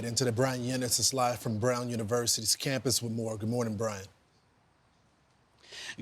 Into the Bryan Llenas is live from Brown University's campus with more. Good morning, Brian.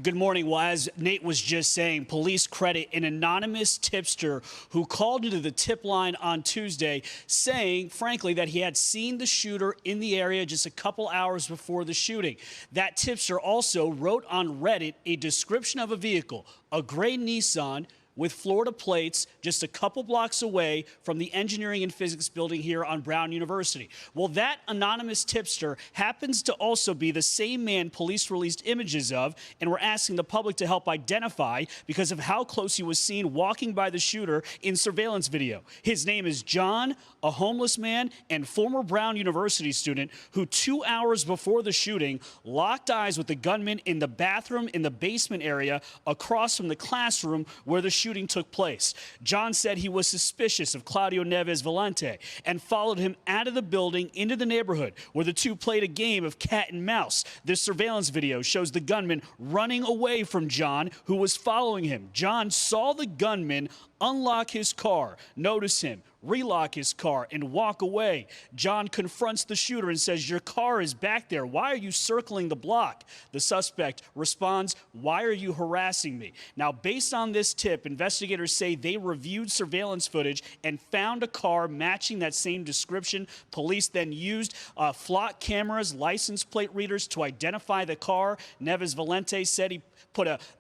Good morning. Well, as Nate was just saying, police credit an anonymous tipster who called into the tip line on Tuesday saying, frankly, that he had seen the shooter in the area just a couple hours before the shooting. That tipster also wrote on Reddit a description of a vehicle, a gray Nissan, with Florida plates just a couple blocks away from the engineering and physics building here on Brown University. Well, that anonymous tipster happens to also be the same man police released images of, and we're asking the public to help identify because of how close he was seen walking by the shooter in surveillance video. His name is John, a homeless man and former Brown University student who 2 hours before the shooting locked eyes with the gunman in the bathroom in the basement area across from the classroom where the shooting took place. John said he was suspicious of Claudio Neves Valente and followed him out of the building into the neighborhood where the two played a game of cat and mouse. This surveillance video shows the gunman running away from John, who was following him. John saw the gunman unlock his car, notice him, relock his car, and walk away. John confronts the shooter and says, "Your car is back there. Why are you circling the block?" The suspect responds, "Why are you harassing me?" Now, based on this tip, investigators say they reviewed surveillance footage and found a car matching that same description. Police then used flock cameras, license plate readers to identify the car. Neves Valente said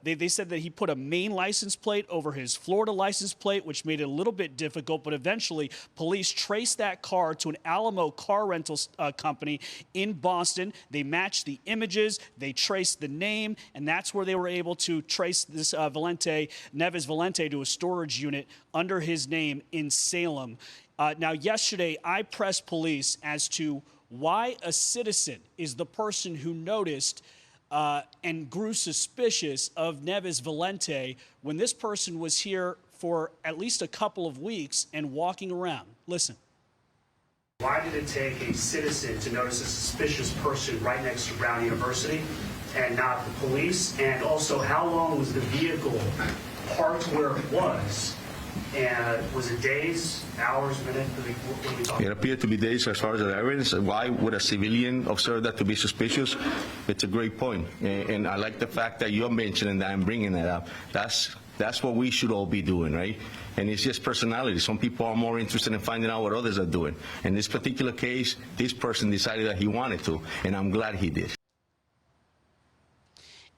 they said that he put a Maine license plate over his Florida license plate, which made it a little bit difficult, but eventually police traced that car to an Alamo car rental company in Boston. They matched the images, they traced the name, and that's where they were able to trace this Neves Valente to a storage unit under his name in Salem. Now, yesterday, I pressed police as to why a citizen is the person who noticed and grew suspicious of Neves Valente when this person was here for at least a couple of weeks and walking around. Listen. Why did it take a citizen to notice a suspicious person right next to Brown University and not the police? And also, how long was the vehicle parked where it was? And was it days, hours, minutes? What are we talking It appeared to be days as far as the evidence. Why would a civilian observe that to be suspicious? It's a great point. And I like the fact that you're mentioning that and bringing that up. That's what we should all be doing, right? And it's just personality. Some people are more interested in finding out what others are doing. In this particular case, this person decided that he wanted to, and I'm glad he did.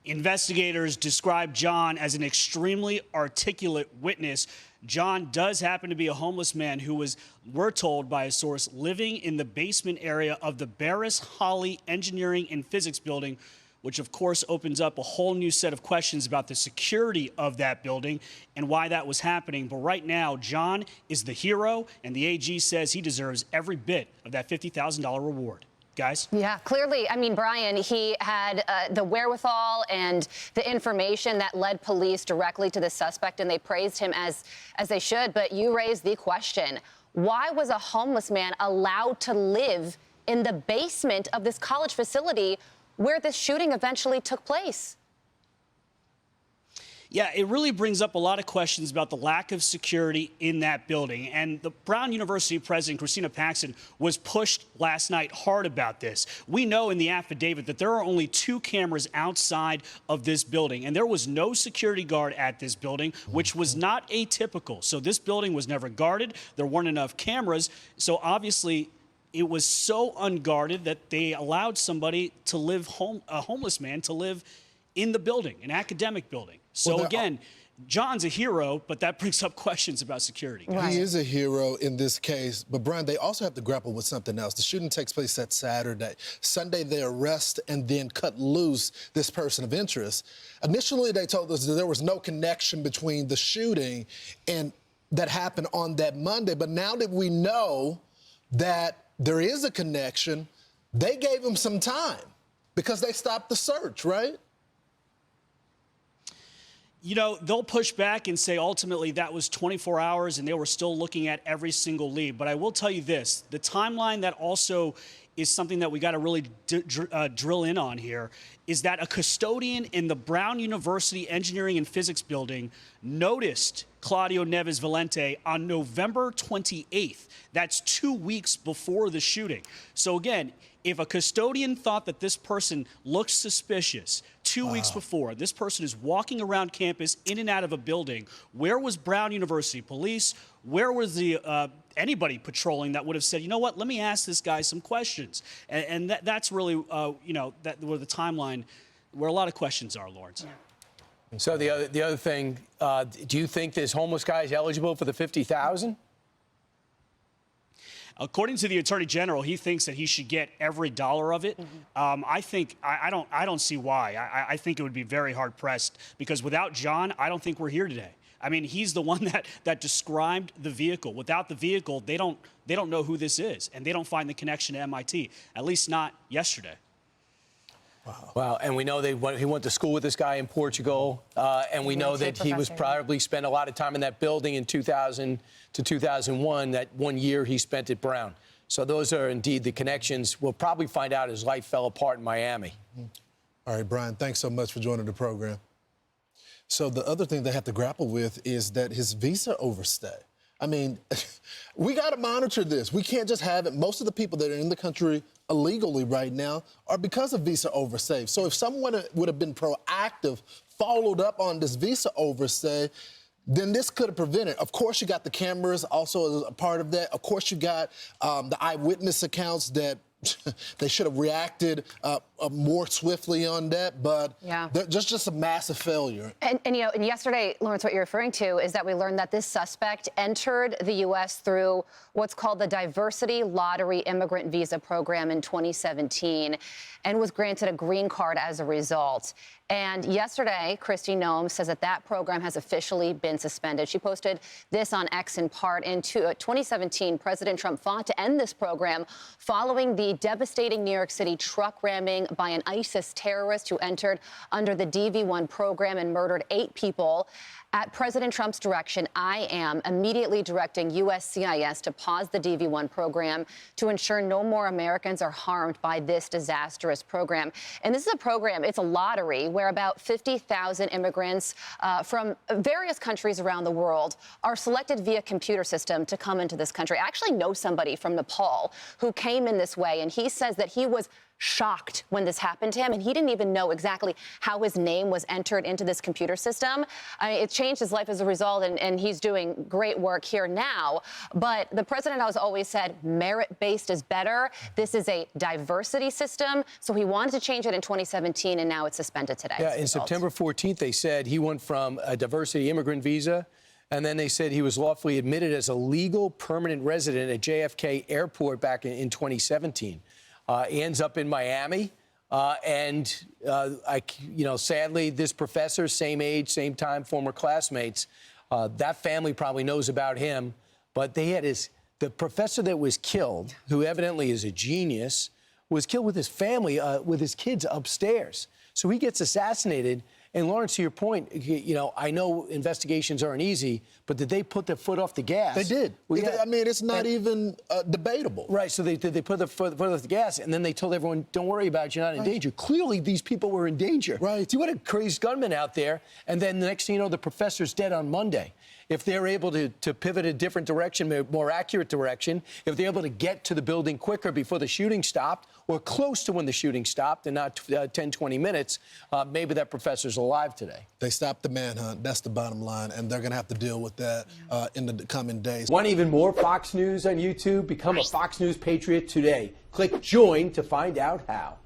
Investigators described John as an extremely articulate witness. John does happen to be a homeless man who was, we're told by a source, living in the basement area of the Barris Holly Engineering and Physics building, which of course opens up a whole new set of questions about the security of that building and why that was happening. But right now, John is the hero, and the AG says he deserves every bit of that $50,000 reward. Guys? Yeah, clearly. I mean, Brian, he had the wherewithal and the information that led police directly to the suspect, and they praised him as they should. But you raised the question, why was a homeless man allowed to live in the basement of this college facility where this shooting eventually took place? Yeah, it really brings up a lot of questions about the lack of security in that building. And the Brown University president, Christina Paxson, was pushed last night hard about this. We know in the affidavit that there are only 2 cameras outside of this building, and there was no security guard at this building, which was not atypical. So this building was never guarded. There weren't enough cameras. So obviously, it was so unguarded that they allowed somebody to live a homeless man to live in the building, an academic building. So again, John's a hero, but that brings up questions about security. Right. He is a hero in this case, but Brian, they also have to grapple with something else. The shooting takes place that Saturday. Sunday, they arrest and then cut loose this person of interest. Initially, they told us that there was no connection between the shooting and that happened on that Monday, but now that we know that there is a connection, they gave him some time because they stopped the search, right? You know, they'll push back and say ultimately that was 24 hours and they were still looking at every single lead. But I will tell you this, the timeline that also is something that we got to really drill in on here is that a custodian in the Brown University Engineering and Physics building noticed Claudio Neves Valente on November 28th. That's 2 weeks before the shooting. So again, if a custodian thought that this person looked suspicious 2 weeks before, this person is walking around campus in and out of a building, where was Brown University police? Where was the anybody patrolling that would have said, you know what, let me ask this guy some questions? And that's really, you know, where the timeline, where a lot of questions are, Lawrence. Yeah. So the other thing, do you think this homeless guy is eligible for the $50,000? According to the Attorney General, he thinks that he should get every dollar of it. I think I don't see why. I think it would be very hard pressed because without John, I don't think we're here today. I mean, he's the one that described the vehicle. Without the vehicle, they don't know who this is, and they don't find the connection to MIT. At least not yesterday. Wow. And we know he went to school with this guy in Portugal, and we know that he was probably spent a lot of time in that building in 2000 to 2001, that 1 year he spent at Brown. So those are indeed the connections. We'll probably find out his life fell apart in Miami. All right, Bryan, thanks so much for joining the program. So the other thing they have to grapple with is that his visa overstay. I mean, we got to monitor this. We can't just have it. Most of the people that are in the country illegally right now are because of visa overstay. So if someone would have been proactive, followed up on this visa overstay, then this could have prevented. Of course, you got the cameras also as a part of that. Of course, you got the eyewitness accounts that they should have reacted more swiftly on that, but just a massive failure. And you know, and yesterday, Lawrence, what you're referring to is that we learned that this suspect entered the U.S. through what's called the Diversity Lottery Immigrant Visa Program in 2017 and was granted a green card as a result. And yesterday, Kristi Noem says that that program has officially been suspended. She posted this on X in part. In 2017, President Trump fought to end this program following the devastating New York City truck ramming by an ISIS terrorist who entered under the DV-1 program and murdered 8 people. At President Trump's direction, I am immediately directing USCIS to pause the DV-1 program to ensure no more Americans are harmed by this disastrous program. And this is a program, it's a lottery where about 50,000 immigrants from various countries around the world are selected via computer system to come into this country. I actually know somebody from Nepal who came in this way, and he says that he was shocked when this happened to him, and he didn't even know exactly how his name was entered into this computer system. I mean, it changed his life as a result, and he's doing great work here now. But the president has always said merit-based is better. This is a diversity system, so he wanted to change it in 2017, and now it's suspended today. Yeah, in September 14th, they said he went from a diversity immigrant visa, and then they said he was lawfully admitted as a legal permanent resident at JFK Airport back in 2017. He ends up in Miami, and sadly, this professor, same age, same time, former classmates, that family probably knows about him. But they had the professor that was killed, who evidently is a genius, was killed with his family, with his kids upstairs. So he gets assassinated. And Lawrence, to your point, I know investigations aren't easy, but did they put their foot off the gas? They did. Well, yeah. I mean, it's not even debatable. Right. So they put the foot off the gas, and then they told everyone, "Don't worry about it. You're not in danger." Clearly, these people were in danger. Right. See what a crazy gunman out there, and then the next thing you know, the professor's dead on Monday. If they're able to pivot a different direction, a more accurate direction, if they're able to get to the building quicker before the shooting stopped, or close to when the shooting stopped and not 10, 20 minutes, maybe that professor's alive today. They stopped the manhunt. That's the bottom line, and they're going to have to deal with that in the coming days. Want even more Fox News on YouTube? Become a Fox News Patriot today. Click join to find out how.